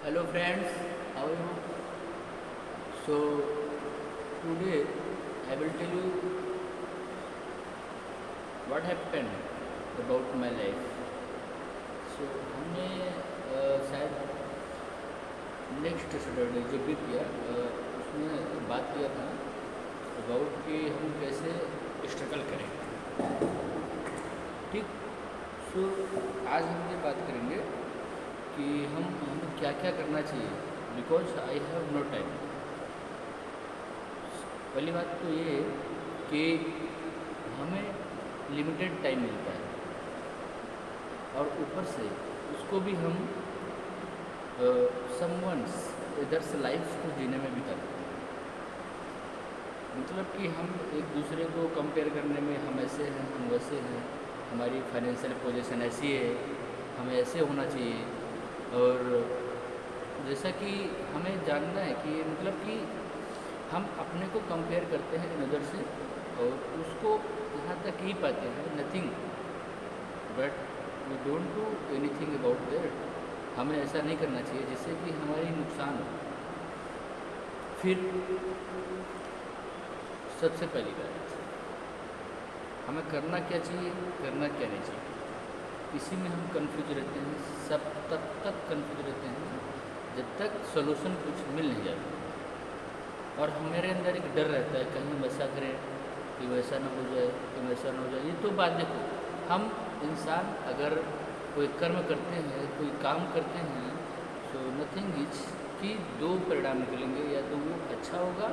Hello friends, how are you? So today I will tell you what happened about my life. So हमने शायद next Saturday जो बीत गया उसमें बात किया था अबाउट कि हम कैसे स्ट्रगल करें। ठीक। सो आज हम ये बात करेंगे कि हमें क्या क्या करना चाहिए because I have no time. पहली बात तो ये है कि हमें लिमिटेड टाइम मिलता है और ऊपर से उसको भी हम समवंस इधर से लाइफ को जीने में बिताते हैं। मतलब कि हम एक दूसरे को कंपेयर करने में हम ऐसे हैं, हम वैसे हैं, हमारी फाइनेंशियल पोजीशन ऐसी है, हमें ऐसे होना चाहिए। और जैसा कि हमें जानना है कि मतलब कि हम अपने को कंपेयर करते हैं इन अदर से और उसको यहाँ तक ही पाते हैं nothing but we don't do anything about that. हमें ऐसा नहीं करना चाहिए जिससे कि हमारी नुकसान हो। फिर सबसे पहली बात हमें करना क्या चाहिए, करना क्या नहीं चाहिए, इसी में हम कंफ्यूज रहते हैं। सब तब तक कंफ्यूज रहते हैं जब तक सोल्यूशन कुछ मिल नहीं जाता और हमारे अंदर एक डर रहता है कहीं हम ऐसा करें कि वैसा ना हो जाए, कि वैसा ना हो जाए। ये तो बात देखो, हम इंसान अगर कोई कर्म करते हैं, कोई काम करते हैं, सो नथिंग इज कि दो परिणाम निकलेंगे, या तो वो अच्छा होगा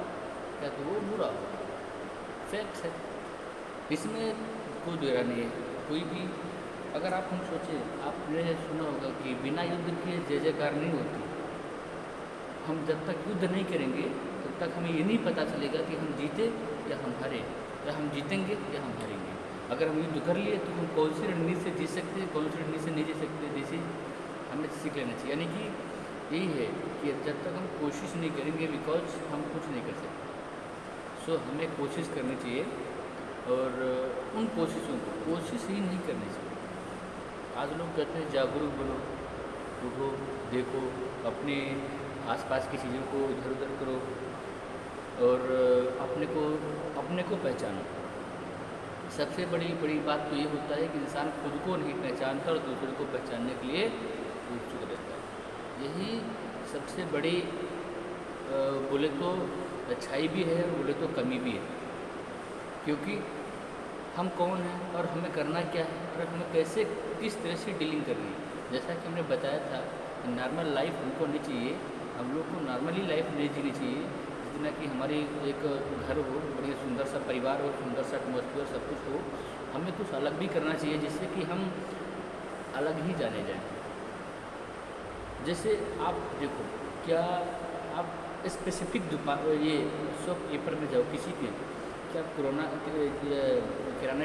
या तो वो बुरा होगा। फैक्ट है, इसमें कोई दोहरा नहीं है। कोई भी अगर आप हम सोचें, आपने सुना होगा कि बिना युद्ध के जय जयकार नहीं होती। हम जब तक युद्ध नहीं करेंगे तब तक हमें ये नहीं पता चलेगा कि हम जीते या हम हारे, या हम जीतेंगे या हम हारेंगे। अगर हम युद्ध कर लिए तो हम कौन सी रणनीति से जीत सकते हैं, कौन सी रणनीति से नहीं जीत सकते, दिस इज हमें सीख लेना चाहिए। यानी कि यही है कि जब तक हम कोशिश नहीं करेंगे बिकॉज हम कुछ नहीं कर सकते। सो हमें कोशिश करनी चाहिए और उन कोशिशों को कोशिश ही नहीं करनी चाहिए। आज लोग कहते हैं जागरूक बनो, उठो, देखो, अपने आसपास की चीज़ों को इधर उधर करो और अपने को पहचानो। सबसे बड़ी बात तो ये होता है कि इंसान खुद को नहीं पहचानता और दूसरे को पहचानने के लिए उत्सुक रहता है। यही सबसे बड़ी बोले तो अच्छाई भी है और बोले तो कमी भी है, क्योंकि हम कौन हैं और हमें करना क्या है और हमें कैसे किस तरह से डीलिंग करनी है। जैसा कि हमने बताया था, नॉर्मल लाइफ हमको नहीं चाहिए, हम लोग को नॉर्मली लाइफ नहीं जीनी चाहिए। जितना कि हमारी एक घर हो, बढ़िया सुंदर सा परिवार हो, सुंदर सा एटमॉस्फेयर, सब कुछ हो, हमें कुछ अलग भी करना चाहिए जिससे कि हम अलग ही जाने जाएं। जैसे आप देखो, क्या आप स्पेसिफिक दुकान ये शॉपकीपर में जाओ किसी के, क्या किराना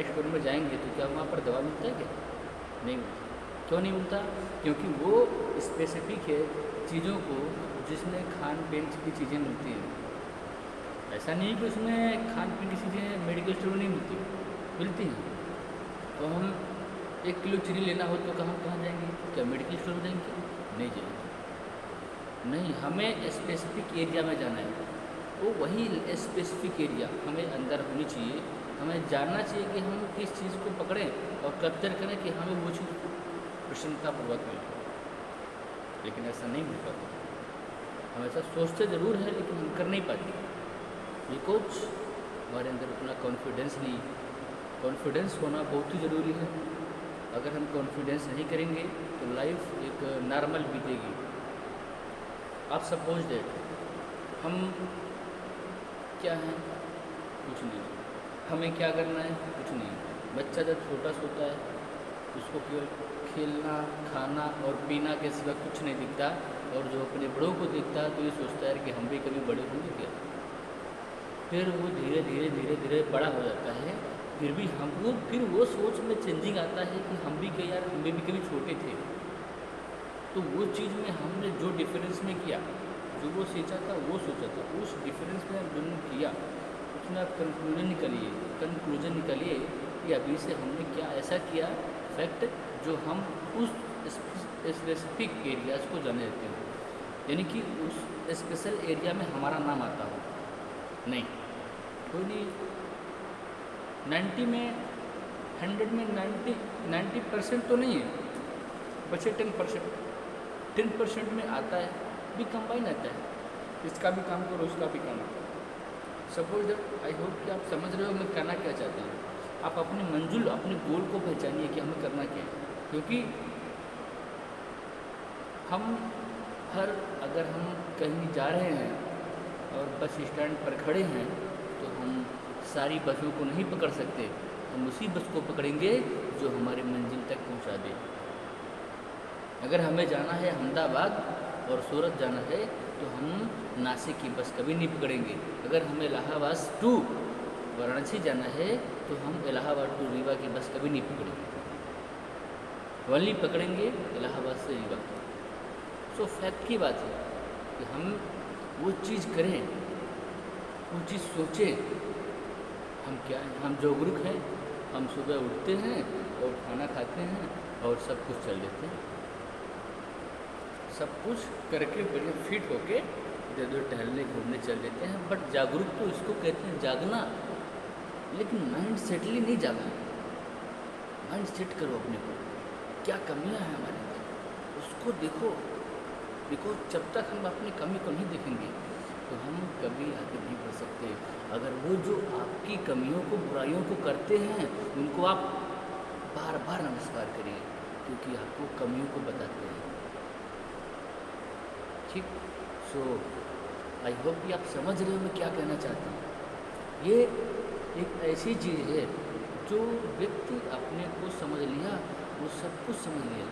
स्टोर में जाएंगे तो क्या वहाँ पर दवा मिलता है क्या? नहीं मिलता। क्यों नहीं मिलता? क्योंकि वो स्पेसिफिक है चीज़ों को जिसमें खान पीन की चीज़ें मिलती हैं। ऐसा नहीं कि उसमें खान पीन की चीज़ें मेडिकल स्टोर में नहीं मिलती हैं। तो हम 1 किलो चीनी लेना हो तो कहाँ जाएंगे? क्या मेडिकल स्टोर में जाएंगे? नहीं जाएंगे। नहीं, हमें स्पेसिफिक एरिया में जाना है। वो वही स्पेसिफिक एरिया हमें अंदर होनी चाहिए। हमें जानना चाहिए कि हम किस चीज़ को पकड़ें और कब तक करें कि हमें वो चीज़ प्रसन्नतापूर्वक मिले। लेकिन ऐसा नहीं मिल पाता। हम ऐसा सोचते ज़रूर है लेकिन हम कर नहीं पाते बिकॉज हमारे अंदर उतना कॉन्फिडेंस नहीं। कॉन्फिडेंस होना बहुत ही ज़रूरी है। अगर हम कॉन्फिडेंस नहीं करेंगे तो लाइफ एक नॉर्मल बीतेगी। आप सपोज दैट हम क्या हैं? कुछ नहीं। हमें क्या करना है? कुछ नहीं। बच्चा जब छोटा सा होता है उसको केवल खेलना, खाना और पीना के सिवा कुछ नहीं दिखता, और जो अपने बड़ों को देखता है तो ये सोचता है कि हम भी कभी बड़े होंगे क्या। फिर वो धीरे धीरे बड़ा हो जाता है, फिर वो सोच में चेंजिंग आता है कि हम भी क्या यार, हम भी कभी छोटे थे। तो वो चीज़ में हमने जो डिफरेंस में किया, जो वो सोचा था, उस डिफरेंस में हम दोनों किया, उसमें आप कंक्लूजन निकालिए कि अभी से हमने क्या ऐसा किया फैक्ट जो हम उस स्पेसिफिक एरियाज़ को जाने देते हैं। यानी कि उस स्पेशल एरिया में हमारा नाम आता हो, नहीं, कोई नहीं। 90 में 100 में 90% तो नहीं है, बचे 10% में आता है, भी कंबाइन आता है, इसका भी काम करो उसका भी काम करो। सपोज दैट, आई होप कि आप समझ रहे हो मैं करना क्या चाहता हूँ। आप अपनी मंजिल, अपने गोल को पहचानिए कि हमें करना क्या है। क्योंकि हम अगर हम कहीं जा रहे हैं और बस स्टैंड पर खड़े हैं तो हम सारी बसों को नहीं पकड़ सकते, हम उसी बस को पकड़ेंगे जो हमारी मंजिल तक पहुंचा दे। अगर हमें जाना है अहमदाबाद और सूरत जाना है तो हम नासिक की बस कभी नहीं पकड़ेंगे। अगर हमें इलाहाबाद टू वाराणसी जाना है तो हम इलाहाबाद टू रीवा की बस कभी नहीं पकड़ेंगे, वली पकड़ेंगे इलाहाबाद से रीवा। सो फैक्ट की बात है कि हम वो चीज़ करें, वो चीज़ सोचें। हम क्या हैं, हम जागरूक हैं, हम सुबह उठते हैं और खाना खाते हैं और सब कुछ चल देते हैं, सब कुछ करके बढ़िया फिट होके इधर उधर टहलने घूमने चल देते हैं। बट जागरूक तो इसको कहते हैं जागना, लेकिन माइंड सेटली नहीं जागना। माइंड सेट करो अपने को, क्या कमियां हैं हमारे अंदर उसको देखो। बिकॉज जब तक हम अपनी कमी को नहीं देखेंगे तो हम कभी आगे नहीं बढ़ सकते। अगर वो जो आपकी कमियों को, बुराइयों को करते हैं उनको आप बार बार नमस्कार करिए, क्योंकि आपको कमियों को बताते हैं। ठीक, सो आई होप कि आप समझ रहे हो मैं क्या कहना चाहता हूँ। ये एक ऐसी चीज़ है जो व्यक्ति अपने को समझ लिया वो सब कुछ समझ लिया।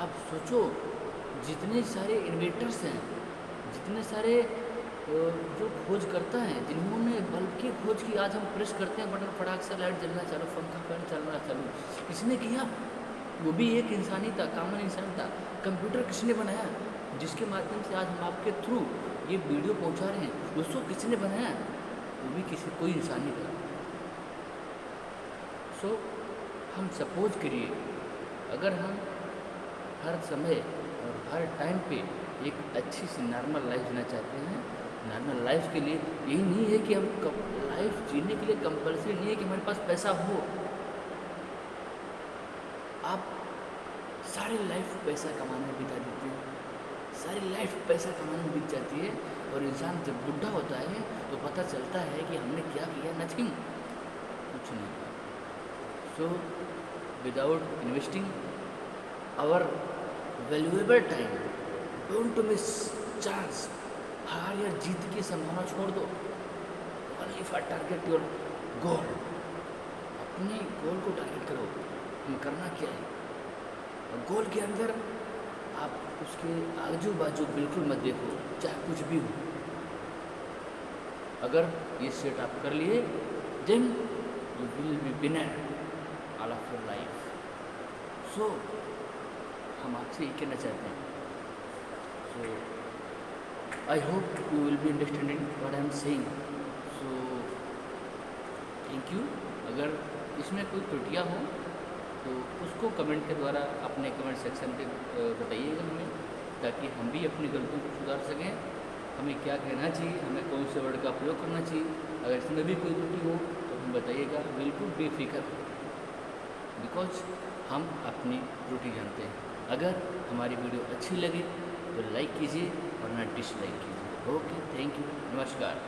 आप सोचो, जितने सारे इन्वेंटर्स हैं, जितने सारे जो खोज करता है, जिन्होंने बल्ब की खोज की, आज हम प्रेस करते हैं बटन, फटाक से लाइट जलना चालू, पंखा फैन चलना चालू, किसने किया? वो भी एक इंसान ही था, कॉमन इंसान था। कंप्यूटर किसने बनाया, जिसके माध्यम से आज हम आपके थ्रू ये वीडियो पहुंचा रहे हैं, उसको किसने बनाया? वो भी कोई इंसान ही था। सो हम सपोज करिए, अगर हम हर समय और हर टाइम पे एक अच्छी सी नॉर्मल लाइफ जीना चाहते हैं, नॉर्मल लाइफ के लिए यही नहीं है कि हम लाइफ जीने के लिए कंपल्सरी नहीं है कि हमारे पास पैसा हो। आप सारी लाइफ पैसा कमाने में बिता देते हैं, सारी लाइफ पैसा कमाने में बीत जाती है, और इंसान जब बुढ़ा होता है तो पता चलता है कि हमने क्या किया, नथिंग, कुछ नहीं। So without investing our valuable time, don't miss chance. हार या जीत की संभावना छोड़ दो। Only for target your goal. अपने गोल को टारगेट करो, हम करना क्या है, और गोल के अंदर आप उसके आजू बाजू बिल्कुल मत देखो, चाहे कुछ भी हो। अगर ये सेट आप कर लिए, then you will be winner all of your life. So हम आपसे ये कहना चाहते हैं, so I hope you will be understanding what I am saying. So thank you. अगर इसमें कोई त्रुटियाँ हो तो उसको कमेंट के द्वारा अपने कमेंट सेक्शन पे बताइएगा हमें, ताकि हम भी अपनी गलतियों को सुधार सकें। हमें क्या कहना चाहिए, हमें कौन से वर्ड का प्रयोग करना चाहिए। अगर इसमें भी कोई त्रुटि हो तो हम बताइएगा, बिल्कुल बेफिक्र, बिकॉज हम अपनी त्रुटि जानते हैं। अगर हमारी वीडियो अच्छी लगे तो लाइक कीजिए, वरना डिसलाइक कीजिए। ओके, थैंक यू, नमस्कार।